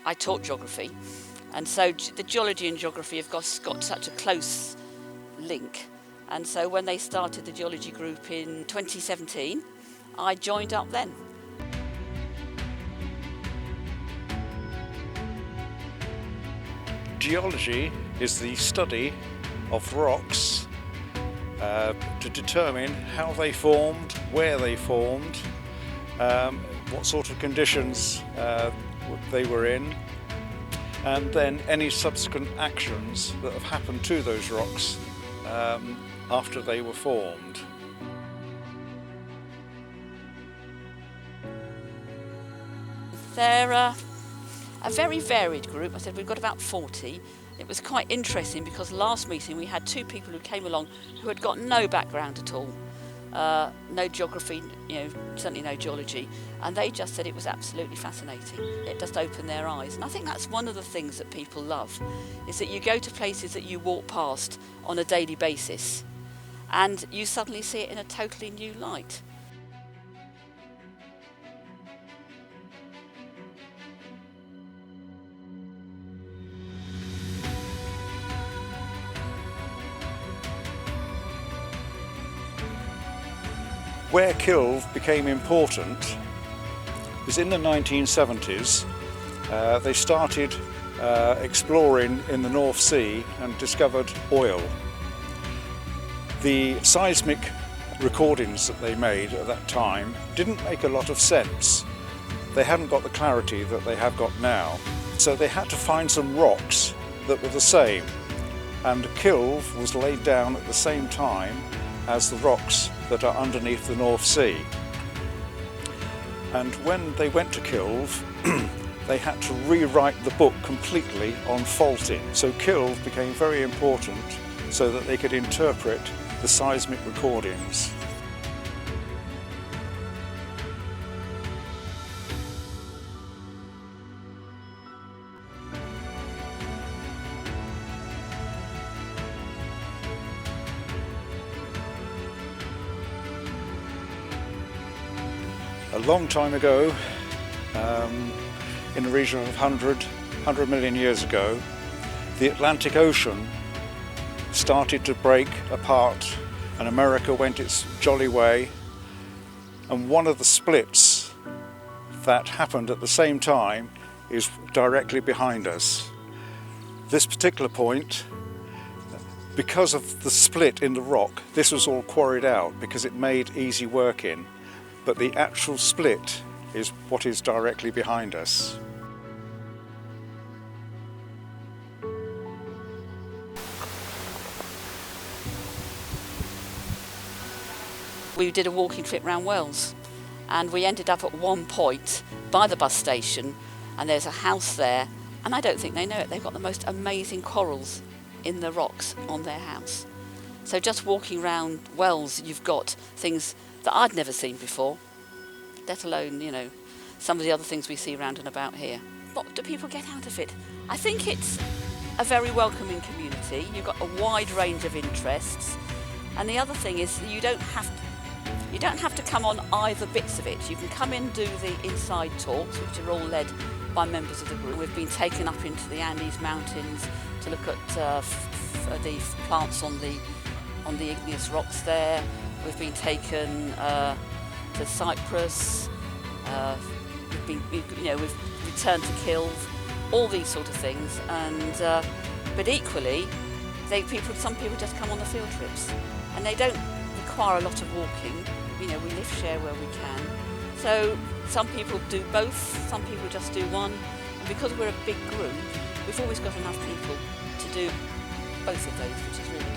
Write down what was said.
I taught geography, and so the geology and geography have got such a close link. And so when they started the geology group in 2017, I joined up then. Geology is the study of rocks to determine how they formed, where they formed, what sort of conditions they were in, and then any subsequent actions that have happened to those rocks after they were formed. They're a very varied group. I said we've got about 40. It was quite interesting because last meeting we had 2 people who came along who had got no background at all. No geography, certainly no geology, and they just said it was absolutely fascinating. It just opened their eyes, and I think that's one of the things that people love, is that you go to places that you walk past on a daily basis, and you suddenly see it in a totally new light. Where Kilve became important was in the 1970s. They started exploring in the North Sea and discovered oil. The seismic recordings that they made at that time didn't make a lot of sense. They hadn't got the clarity that they have got now. So they had to find some rocks that were the same. And Kilve was laid down at the same time as the rocks that are underneath the North Sea. And when they went to Kilve, they had to rewrite the book completely on faulting. So Kilve became very important so that they could interpret the seismic recordings. A long time ago, in the region of 100 million years ago, the Atlantic Ocean started to break apart and America went its jolly way, and one of the splits that happened at the same time is directly behind us. This particular point, because of the split in the rock, this was all quarried out because it made easy work in. But the actual split is what is directly behind us. We did a walking trip around Wells, and we ended up at one point by the bus station, and there's a house there, and I don't think they know it. They've got the most amazing corals in the rocks on their house. So just walking around Wells, you've got things that I'd never seen before, let alone, some of the other things we see around and about here. What do people get out of it? I think it's a very welcoming community. You've got a wide range of interests, and the other thing is that you don't have to come on either bits of it. You can come in and do the inside talks, which are all led by members of the group. We've been taken up into the Andes Mountains to look at the plants on the igneous rocks there. We've been taken to Cyprus. We've returned to Kilve. All these sort of things, and but equally, some people just come on the field trips, and they don't require a lot of walking. We lift share where we can. So some people do both. Some people just do one. And because we're a big group, we've always got enough people to do both of those, which is really